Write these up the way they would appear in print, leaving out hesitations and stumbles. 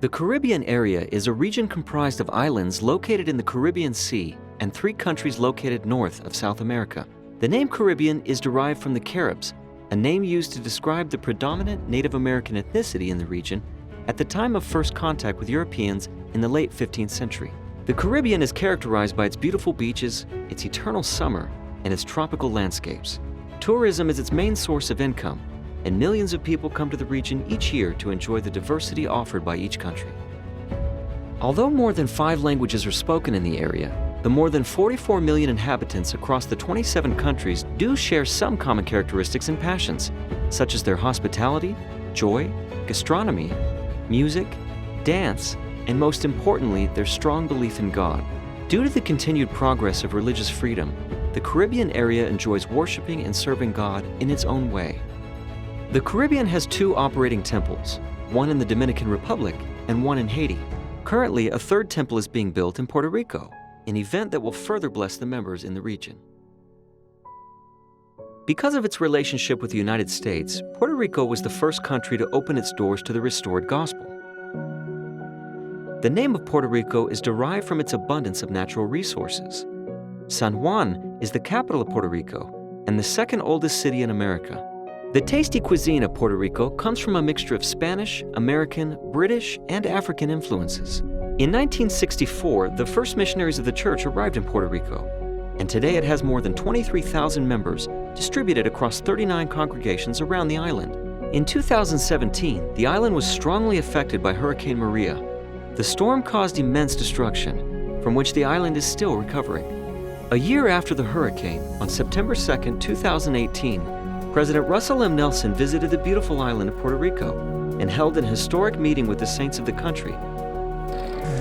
The Caribbean area is a region comprised of islands located in the Caribbean Sea and 3 countries located north of South America. The name Caribbean is derived from the Caribs, a name used to describe the predominant Native American ethnicity in the region at the time of first contact with Europeans in the late 15th century. The Caribbean is characterized by its beautiful beaches, its eternal summer, and its tropical landscapes. Tourism is its main source of income, and millions of people come to the region each year to enjoy the diversity offered by each country. Although more than 5 languages are spoken in the area, the more than 44 million inhabitants across the 27 countries do share some common characteristics and passions, such as their hospitality, joy, gastronomy, music, dance, and most importantly, their strong belief in God. Due to the continued progress of religious freedom, the Caribbean area enjoys worshiping and serving God in its own way. The Caribbean has 2 operating temples, one in the Dominican Republic and one in Haiti. Currently, a 3rd temple is being built in Puerto Rico, an event that will further bless the members in the region. Because of its relationship with the United States, Puerto Rico was the first country to open its doors to the restored gospel. The name of Puerto Rico is derived from its abundance of natural resources. San Juan is the capital of Puerto Rico and the 2nd oldest city in America. The tasty cuisine of Puerto Rico comes from a mixture of Spanish, American, British, and African influences. In 1964, the first missionaries of the church arrived in Puerto Rico, and today it has more than 23,000 members distributed across 39 congregations around the island. In 2017, the island was strongly affected by Hurricane Maria. The storm caused immense destruction, from which the island is still recovering. A year after the hurricane, on September 2, 2018, President Russell M. Nelson visited the beautiful island of Puerto Rico and held an historic meeting with the saints of the country.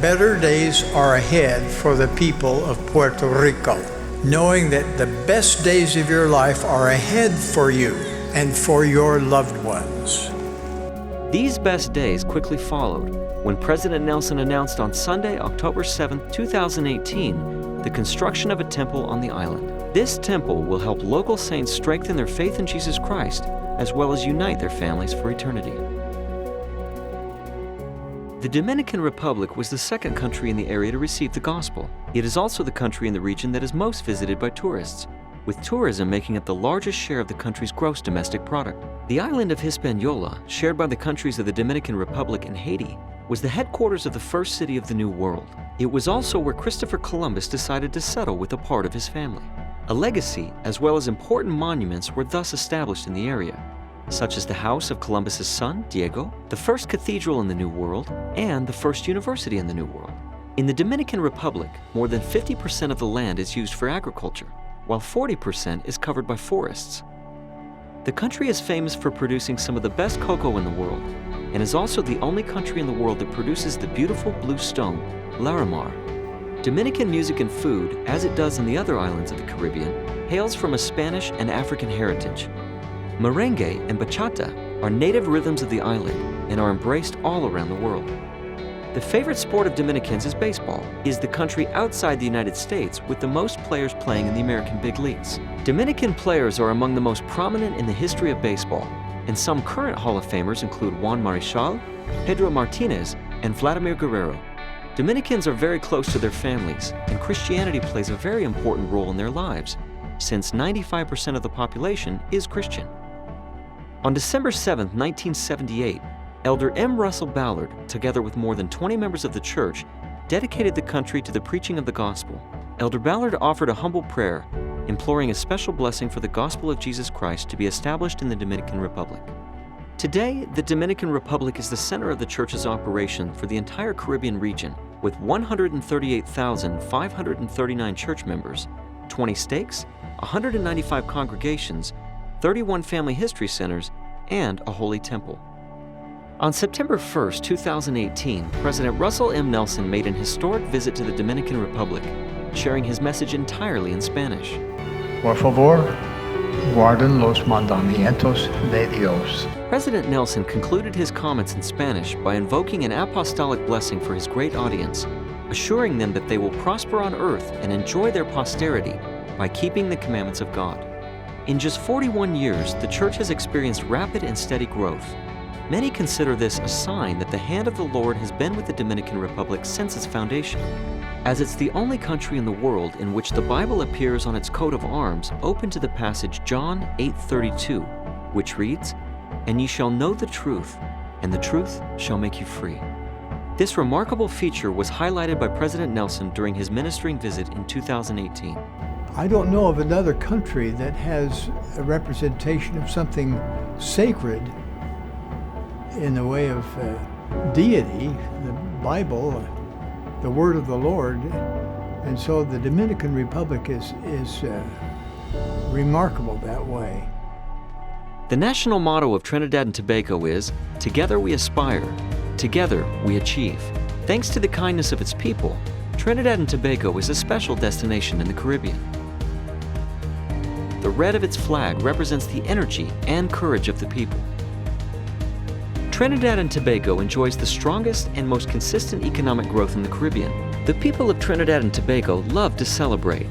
Better days are ahead for the people of Puerto Rico, knowing that the best days of your life are ahead for you and for your loved ones. These best days quickly followed when President Nelson announced on Sunday, October 7, 2018, the construction of a temple on the island. This temple will help local saints strengthen their faith in Jesus Christ, as well as unite their families for eternity. The Dominican Republic was the 2nd country in the area to receive the gospel. It is also the country in the region that is most visited by tourists, with tourism making up the largest share of the country's gross domestic product. The island of Hispaniola, shared by the countries of the Dominican Republic and Haiti, was the headquarters of the first city of the New World. It was also where Christopher Columbus decided to settle with a part of his family. A legacy, as well as important monuments, were thus established in the area, such as the house of Columbus's son, Diego, the first cathedral in the New World, and the first university in the New World. In the Dominican Republic, more than 50% of the land is used for agriculture, while 40% is covered by forests. The country is famous for producing some of the best cocoa in the world, and is also the only country in the world that produces the beautiful blue stone, Larimar. Dominican music and food, as it does in the other islands of the Caribbean, hails from a Spanish and African heritage. Merengue and bachata are native rhythms of the island and are embraced all around the world. The favorite sport of Dominicans is baseball. It is the country outside the United States with the most players playing in the American big leagues. Dominican players are among the most prominent in the history of baseball, and some current Hall of Famers include Juan Marichal, Pedro Martinez, and Vladimir Guerrero. Dominicans are very close to their families, and Christianity plays a very important role in their lives, since 95% of the population is Christian. On December 7, 1978, Elder M. Russell Ballard, together with more than 20 members of the church, dedicated the country to the preaching of the gospel. Elder Ballard offered a humble prayer, imploring a special blessing for the gospel of Jesus Christ to be established in the Dominican Republic. Today, the Dominican Republic is the center of the church's operation for the entire Caribbean region, with 138,539 church members, 20 stakes, 195 congregations, 31 family history centers, and a holy temple. On September 1, 2018, President Russell M. Nelson made an historic visit to the Dominican Republic, sharing his message entirely in Spanish. Por favor, guarden los mandamientos de Dios. President Nelson concluded his comments in Spanish by invoking an apostolic blessing for his great audience, assuring them that they will prosper on earth and enjoy their posterity by keeping the commandments of God. In just 41 years, the church has experienced rapid and steady growth. Many consider this a sign that the hand of the Lord has been with the Dominican Republic since its foundation, as it's the only country in the world in which the Bible appears on its coat of arms open to the passage John 8:32, which reads, "And ye shall know the truth, and the truth shall make you free." This remarkable feature was highlighted by President Nelson during his ministering visit in 2018. I don't know of another country that has a representation of something sacred in the way of deity, the Bible, the Word of the Lord. And so the Dominican Republic is remarkable that way. The national motto of Trinidad and Tobago is, "Together we aspire, together we achieve." Thanks to the kindness of its people, Trinidad and Tobago is a special destination in the Caribbean. The red of its flag represents the energy and courage of the people. Trinidad and Tobago enjoys the strongest and most consistent economic growth in the Caribbean. The people of Trinidad and Tobago love to celebrate.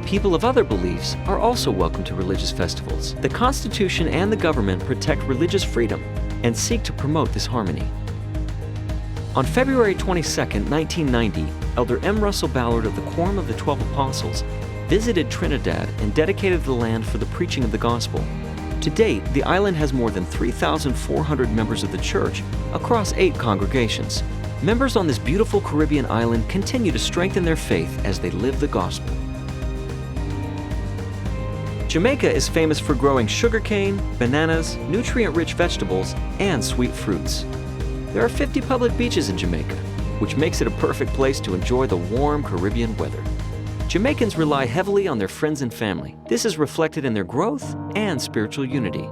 People of other beliefs are also welcome to religious festivals. The Constitution and the government protect religious freedom and seek to promote this harmony. On February 22, 1990, Elder M. Russell Ballard of the Quorum of the 12 Apostles visited Trinidad and dedicated the land for the preaching of the gospel. To date, the island has more than 3,400 members of the church across 8 congregations. Members on this beautiful Caribbean island continue to strengthen their faith as they live the gospel. Jamaica is famous for growing sugarcane, bananas, nutrient-rich vegetables, and sweet fruits. There are 50 public beaches in Jamaica, which makes it a perfect place to enjoy the warm Caribbean weather. Jamaicans rely heavily on their friends and family. This is reflected in their growth and spiritual unity.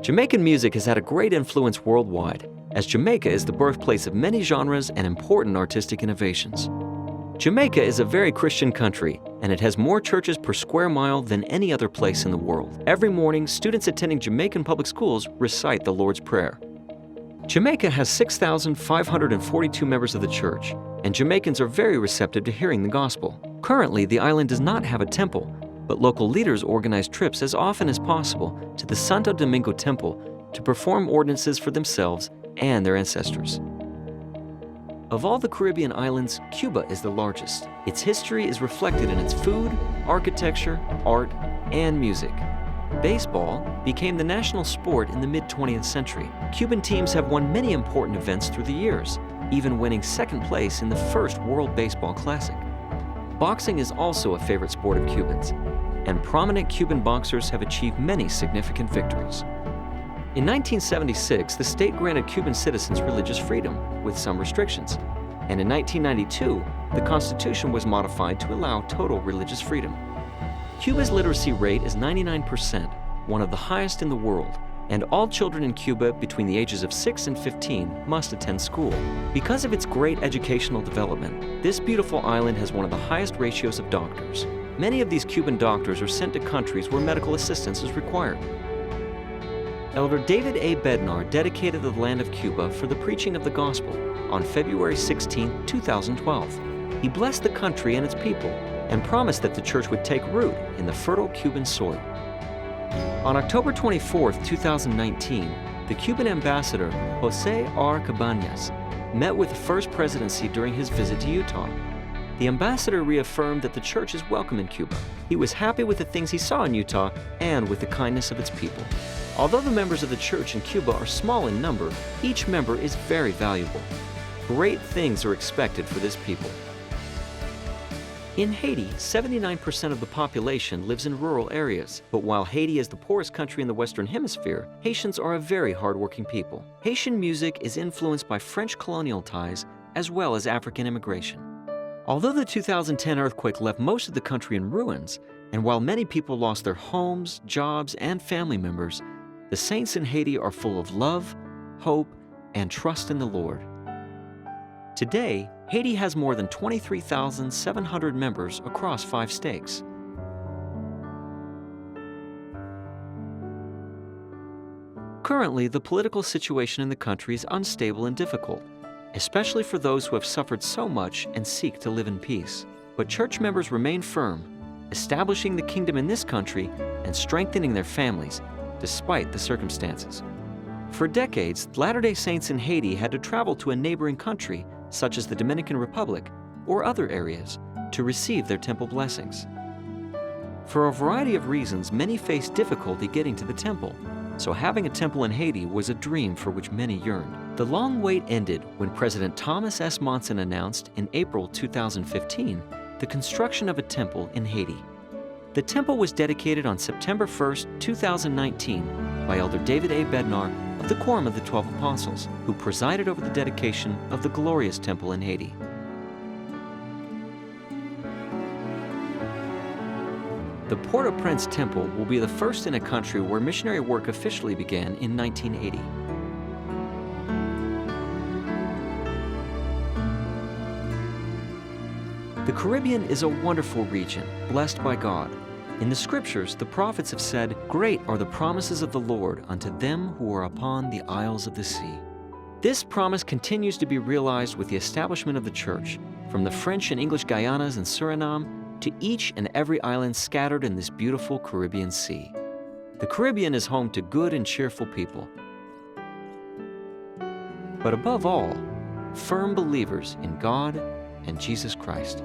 Jamaican music has had a great influence worldwide, as Jamaica is the birthplace of many genres and important artistic innovations. Jamaica is a very Christian country, and it has more churches per square mile than any other place in the world. Every morning, students attending Jamaican public schools recite the Lord's Prayer. Jamaica has 6,542 members of the church, and Jamaicans are very receptive to hearing the gospel. Currently, the island does not have a temple, but local leaders organize trips as often as possible to the Santo Domingo Temple to perform ordinances for themselves and their ancestors. Of all the Caribbean islands, Cuba is the largest. Its history is reflected in its food, architecture, art, and music. Baseball became the national sport in the mid-20th century. Cuban teams have won many important events through the years, even winning second place in the first World Baseball Classic. Boxing is also a favorite sport of Cubans, and prominent Cuban boxers have achieved many significant victories. In 1976, the state granted Cuban citizens religious freedom, with some restrictions. And in 1992, the Constitution was modified to allow total religious freedom. Cuba's literacy rate is 99%, one of the highest in the world, and all children in Cuba between the ages of 6 and 15 must attend school. Because of its great educational development, this beautiful island has one of the highest ratios of doctors. Many of these Cuban doctors are sent to countries where medical assistance is required. Elder David A. Bednar dedicated the land of Cuba for the preaching of the gospel on February 16, 2012. He blessed the country and its people and promised that the church would take root in the fertile Cuban soil. On October 24, 2019, the Cuban ambassador, Jose R. Cabañas, met with the First Presidency during his visit to Utah. The ambassador reaffirmed that the church is welcome in Cuba. He was happy with the things he saw in Utah and with the kindness of its people. Although the members of the church in Cuba are small in number, each member is very valuable. Great things are expected for this people. In Haiti, 79% of the population lives in rural areas, but while Haiti is the poorest country in the Western Hemisphere, Haitians are a very hardworking people. Haitian music is influenced by French colonial ties as well as African immigration. Although the 2010 earthquake left most of the country in ruins, and while many people lost their homes, jobs, and family members, the saints in Haiti are full of love, hope, and trust in the Lord. Today, Haiti has more than 23,700 members across 5 states. Currently, the political situation in the country is unstable and difficult, especially for those who have suffered so much and seek to live in peace. But church members remain firm, establishing the kingdom in this country and strengthening their families despite the circumstances. For decades, Latter-day Saints in Haiti had to travel to a neighboring country, such as the Dominican Republic or other areas, to receive their temple blessings. For a variety of reasons, many faced difficulty getting to the temple, so having a temple in Haiti was a dream for which many yearned. The long wait ended when President Thomas S. Monson announced in April 2015 the construction of a temple in Haiti. The temple was dedicated on September 1, 2019 by Elder David A. Bednar of the Quorum of the 12 Apostles, who presided over the dedication of the glorious temple in Haiti. The Port-au-Prince Temple will be the first in a country where missionary work officially began in 1980. The Caribbean is a wonderful region, blessed by God. In the Scriptures, the prophets have said, "Great are the promises of the Lord unto them who are upon the isles of the sea." This promise continues to be realized with the establishment of the Church, from the French and English Guyanas and Suriname to each and every island scattered in this beautiful Caribbean Sea. The Caribbean is home to good and cheerful people, but above all, firm believers in God and Jesus Christ.